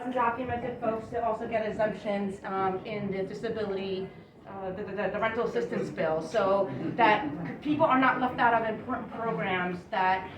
undocumented folks to also get exemptions in the disability, the rental assistance bill, so that people are not left out of important programs that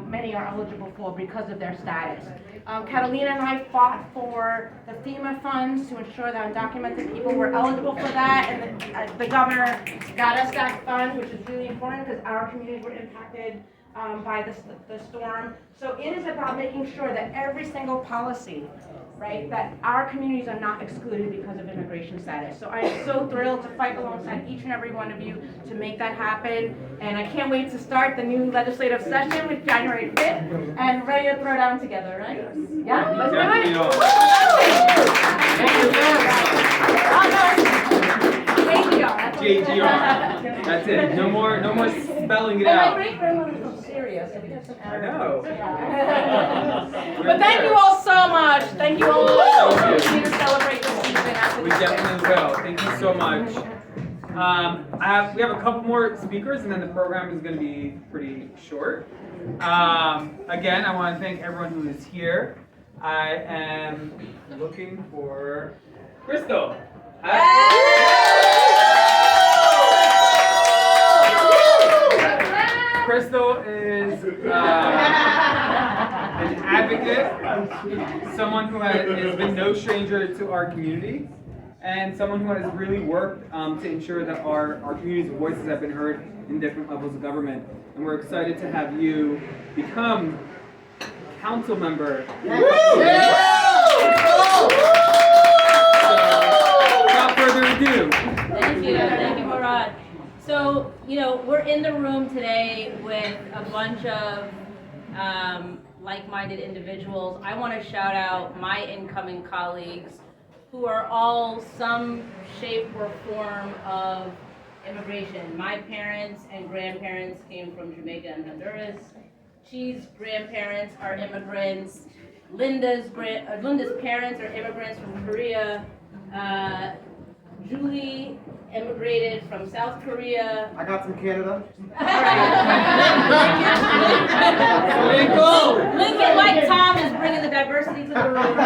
many are eligible for because of their status. Catalina and I fought for the FEMA funds to ensure that undocumented people were eligible for that, and the governor got us that fund, which is really important because our communities were impacted by the storm. So it is about making sure that every single policy, right, that our communities are not excluded because of immigration status. So I am so thrilled to fight alongside each and every one of you to make that happen. And I can't wait to start the new legislative session with January 5th and ready to throw down together, right? Yeah, let's do it. JGR. That's it. No more spelling it And out. my great grandmother was serious, so we have some I know. But thank you all so much. Thank you all. We need to celebrate this season. We definitely will. Thank you so much. We have a couple more speakers, and then the program is going to be pretty short. Again, I want to thank everyone who is here. I am looking for Crystal. Crystal is an advocate, someone who has been no stranger to our community, and someone who has really worked to ensure that our community's voices have been heard in different levels of government. And we're excited to have you become council member. So, without further ado. Thank you, Murad. So, we're in the room today with a bunch of like-minded individuals. I want to shout out my incoming colleagues who are all some shape or form of immigration. My parents and grandparents came from Jamaica and Honduras. Chi's grandparents are immigrants. Linda's parents are immigrants from Korea. Julie immigrated from South Korea. I got from Canada. Lincoln, like Tom, is bringing the diversity to the room.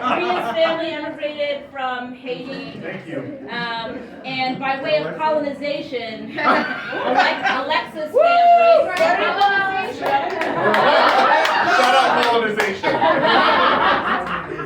Ria's family immigrated from Haiti. Thank you. And by way of colonization, Alexa's family. Shout out colonization.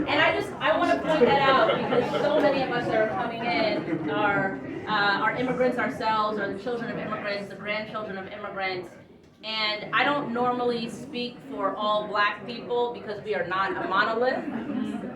And I want to point that out because so many of us that are coming in are immigrants ourselves, or the children of immigrants, the grandchildren of immigrants. And I don't normally speak for all black people because we are not a monolith,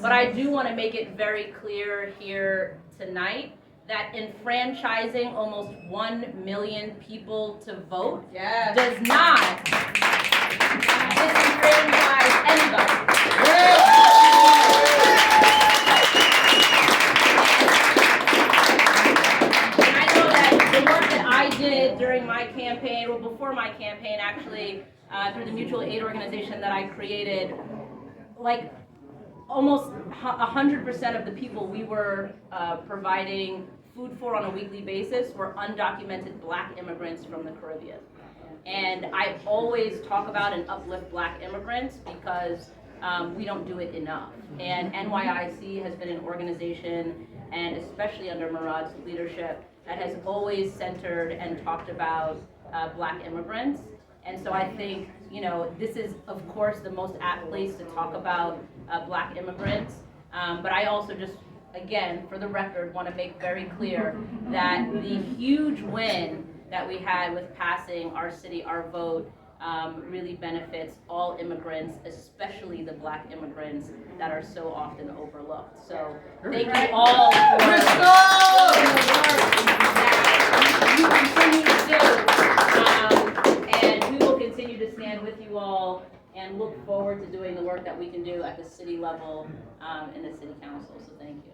but I do want to make it very clear here tonight that enfranchising almost 1 million people to vote does not disenfranchise anybody. During my campaign, well, before my campaign, actually, through the mutual aid organization that I created, like almost 100% of the people we were providing food for on a weekly basis were undocumented black immigrants from the Caribbean. And I always talk about and uplift black immigrants because we don't do it enough. And NYIC has been an organization, and especially under Murad's leadership, that has always centered and talked about black immigrants. And so I think, this is, of course, the most apt place to talk about black immigrants. But I also just, again, for the record, want to make very clear that the huge win that we had with passing our city, our vote, really benefits all immigrants, especially the black immigrants that are so often overlooked. So thank you all for the work that you continue to do. And we will continue to stand with you all and look forward to doing the work that we can do at the city level in the city council. So thank you.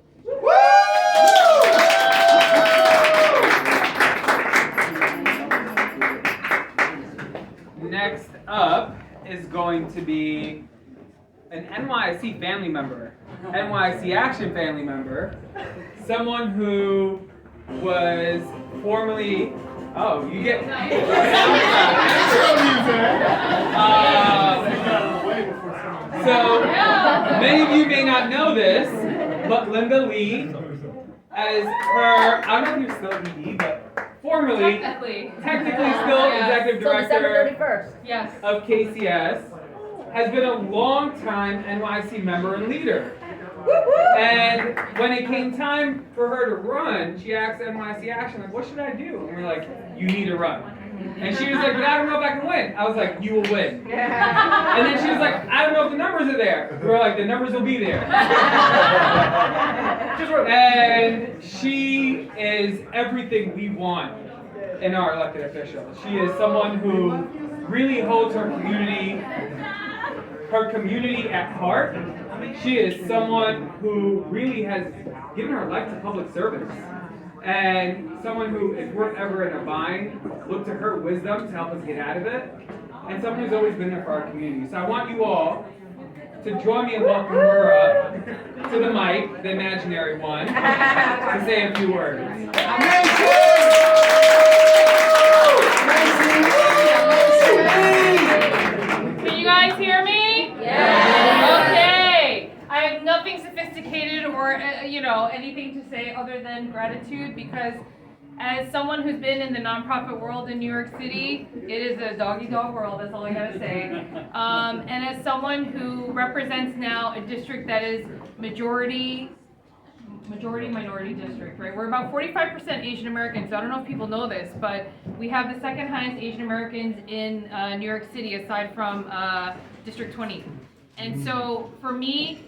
Next up is going to be an NYC family member, NYC Action family member, someone who was formerly, oh, you get, So, many of you may not know this, but Linda Lee, as her, I don't know if you're still ED, but formerly, technically still executive director Yes. of KCS, has been a long time NYC member and leader. And when it came time for her to run, she asked NYC Action, like, what should I do? And we're like, you need to run. And she was like, but I don't know if I can win. I was like, you will win. And then she was like, I don't know if the numbers are there. We were like, the numbers will be there. And she is everything we want in our elected officials. She is someone who really holds her community at heart. She is someone who really has given her life to public service. And someone who, if we're ever in a bind, look to her wisdom to help us get out of it. And someone who's always been there for our community. So I want you all to join me in welcoming her up to the mic, the imaginary one, to say a few words. Can you guys hear me? Yeah. Okay. I have nothing sophisticated or anything to say other than gratitude, because as someone who's been in the nonprofit world in New York City, it is a dog-eat-dog world, that's all I gotta say. And as someone who represents now a district that is majority minority district, right? We're about 45% Asian Americans. I don't know if people know this, but we have the second highest Asian Americans in New York City, aside from District 20. And so for me,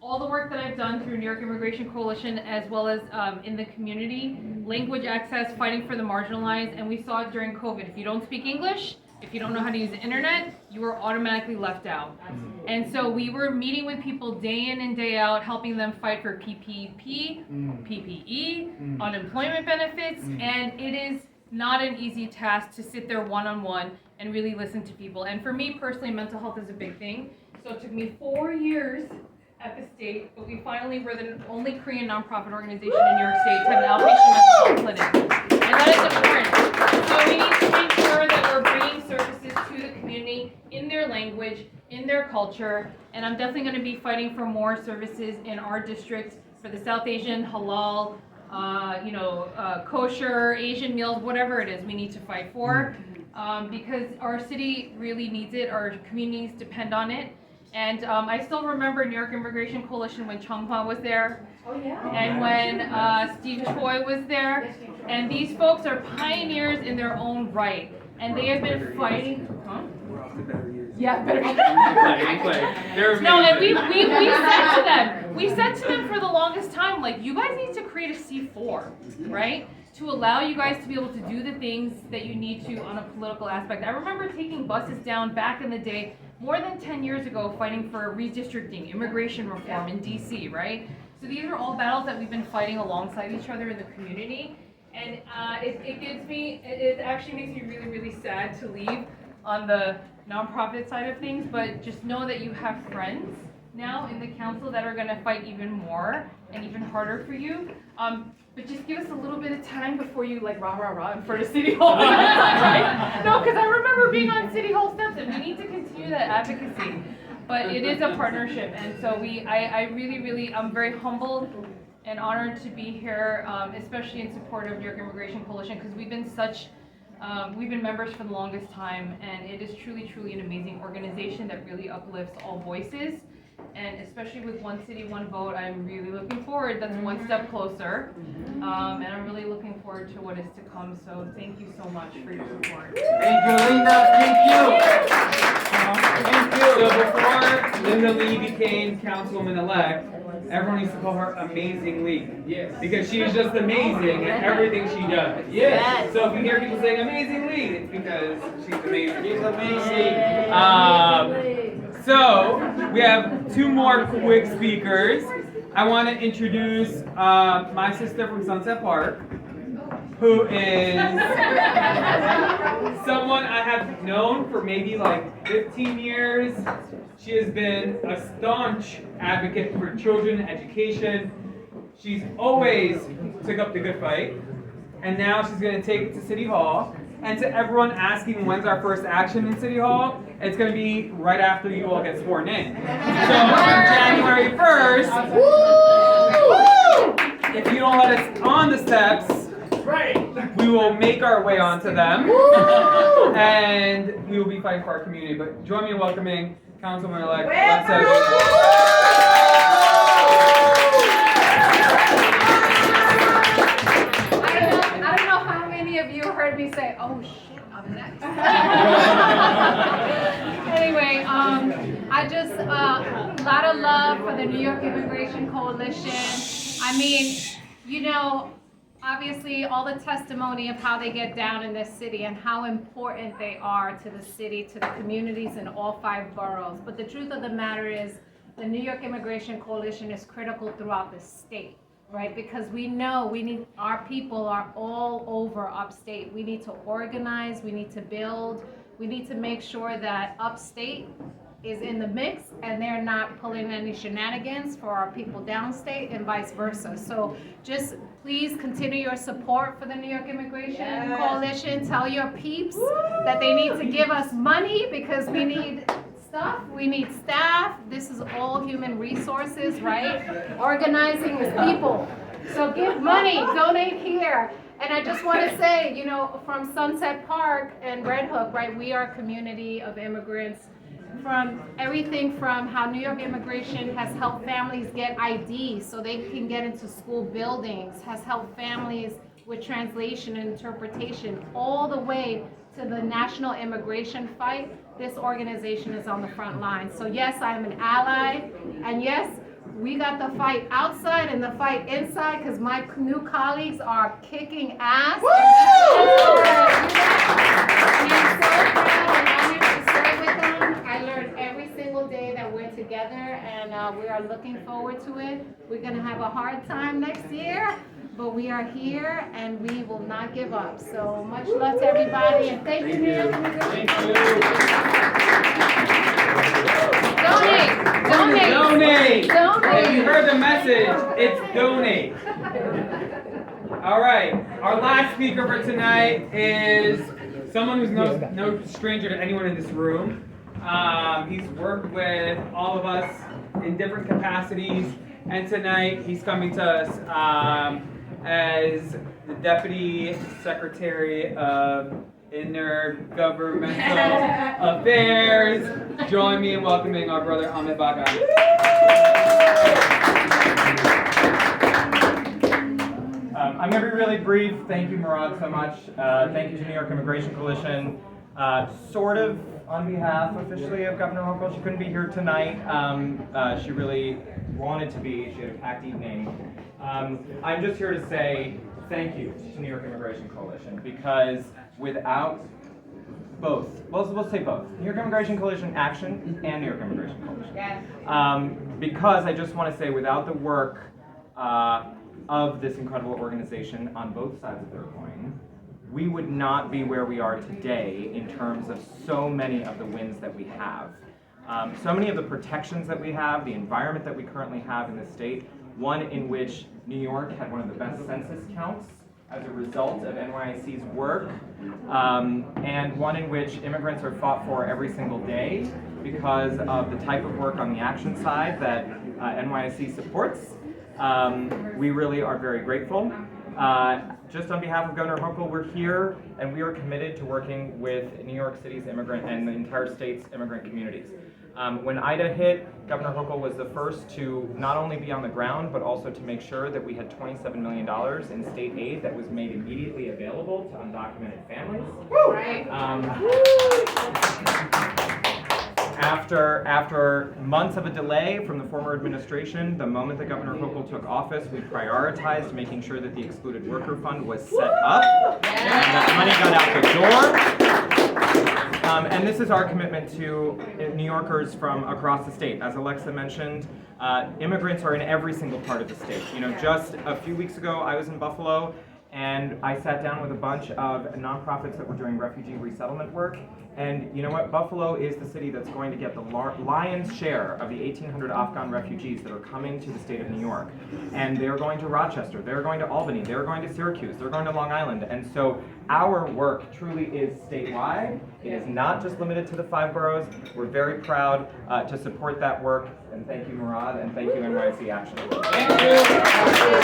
all the work that I've done through New York Immigration Coalition, as well as in the community, language access, fighting for the marginalized, and we saw it during COVID. If you don't speak English, if you don't know how to use the internet, you are automatically left out. And so we were meeting with people day in and day out, helping them fight for PPP, PPE, unemployment benefits, and it is not an easy task to sit there one-on-one and really listen to people. And for me personally, mental health is a big thing. So it took me 4 years at the state, but we finally were the only Korean nonprofit organization in New York State to have an outpatient mental health clinic. And that is important. So we need to make sure that we're bringing services to the community in their language, in their culture, and I'm definitely going to be fighting for more services in our district for the South Asian, halal, kosher, Asian meals, whatever it is we need to fight for, because our city really needs it, our communities depend on it. And I still remember New York Immigration Coalition when Chung Hwa was there, and when Steve Choi was there, and these folks are pioneers in their own right, and they have been fighting. Huh? Yeah, better. No, and we said to them for the longest time, like, you guys need to create a C4, right? To allow you guys to be able to do the things that you need to on a political aspect. I remember taking buses down back in the day, more than 10 years ago, fighting for redistricting, immigration reform in DC, right? So these are all battles that we've been fighting alongside each other in the community. And it actually makes me really, really sad to leave on the nonprofit side of things, but just know that you have friends now in the council that are gonna fight even more and even harder for you. But just give us a little bit of time before you like rah in front of City Hall. Right? No, because I remember being on City Hall steps, and we need to continue that advocacy. But it is a partnership, and so I really, I'm very humbled and honored to be here, especially in support of New York Immigration Coalition, because we've been members for the longest time, and it is truly an amazing organization that really uplifts all voices. And especially with One City, One Vote, I'm really looking forward. That's one step closer. And I'm really looking forward to what is to come. So thank you so much for your support. Thank you, Linda. Thank you. Thank you. So before Linda Lee became councilwoman-elect, everyone used to call her Amazing Lee. Yes. Because she's just amazing at everything she does. Yes. So if you hear people saying Amazing Lee, it's because she's amazing. She's amazing. So we have two more quick speakers. I want to introduce my sister from Sunset Park, who is someone I have known for maybe like 15 years. She has been a staunch advocate for children education. She's always took up the good fight, and now she's going to take it to City Hall. And to everyone asking when's our first action in City Hall, it's going to be right after you all get sworn in. So on January 1st, if you don't let us on the steps, we will make our way onto them, and we will be fighting for our community. But join me in welcoming Councilman-elect Alexa. I don't know how many of you heard me say, "Oh shit, I'm next." Anyway, I just a lot of love for the New York Immigration Coalition. I mean, you know, obviously all the testimony of how they get down in this city and how important they are to the city, to the communities in all 5 boroughs. But the truth of the matter is, the New York Immigration Coalition is critical throughout the state, right? Because we know our people are all over upstate. We need to organize, we need to build, we need to make sure that upstate is in the mix and they're not pulling any shenanigans for our people downstate and vice versa. So just please continue your support for the New York Immigration Coalition. Tell your peeps that they need to give us money because we need stuff, we need staff. This is all human resources, right? Organizing is people. So give money, donate here. And I just want to say, you know, from Sunset Park and Red Hook, right, we are a community of immigrants. From everything from how New York Immigration has helped families get ID so they can get into school buildings, has helped families with translation and interpretation, all the way to the national immigration fight. This organization is on the front line. So yes, I'm an ally, and yes, we got the fight outside and the fight inside because my new colleagues are kicking ass. I'm so proud and honored to serve with them. I learned every single day that we're together, and we are looking forward to it. We're going to have a hard time next year, but we are here and we will not give up. So much love to everybody, and thank you, New York Immigration Coalition. Donate! Donate! Donate! Donate! If you heard the message, it's donate. All right, our last speaker for tonight is someone who's no stranger to anyone in this room. He's worked with all of us in different capacities, and tonight he's coming to us as the Deputy Secretary of Intergovernmental Affairs. Join me in welcoming our brother Ahmed Baga. I'm going to be really brief. Thank you, Murad, so much. Thank you to New York Immigration Coalition. Sort of on behalf officially of Governor Hochul. She couldn't be here tonight. She really wanted to be. She had a packed evening. I'm just here to say thank you to New York Immigration Coalition, because without both, we'll say both, New York Immigration Coalition Action and New York Immigration Coalition. Yes. Because I just want to say, without the work of this incredible organization on both sides of their coin, we would not be where we are today in terms of so many of the wins that we have. So many of the protections that we have, the environment that we currently have in the state, one in which New York had one of the best census counts as a result of NYIC's work, and one in which immigrants are fought for every single day because of the type of work on the action side that NYIC supports. We really are very grateful. Just on behalf of Governor Hochul, we're here and we are committed to working with New York City's immigrant and the entire state's immigrant communities. When Ida hit, Governor Hochul was the first to not only be on the ground, but also to make sure that we had $27 million in state aid that was made immediately available to undocumented families. After months of a delay from the former administration, the moment that Governor Hochul took office, we prioritized making sure that the Excluded Worker Fund was set up and that money got out the door. And this is our commitment to New Yorkers from across the state. As Alexa mentioned, immigrants are in every single part of the state. You know, just a few weeks ago, I was in Buffalo, and I sat down with a bunch of nonprofits that were doing refugee resettlement work, And you know what? Buffalo is the city that's going to get the lion's share of the 1,800 Afghan refugees that are coming to the state of New York. And they're going to Rochester, they're going to Albany, they're going to Syracuse, they're going to Long Island. And so our work truly is statewide. It is not just limited to the 5 boroughs. We're very proud to support that work. And thank you, Murad, and thank you, NYC Action. Thank you.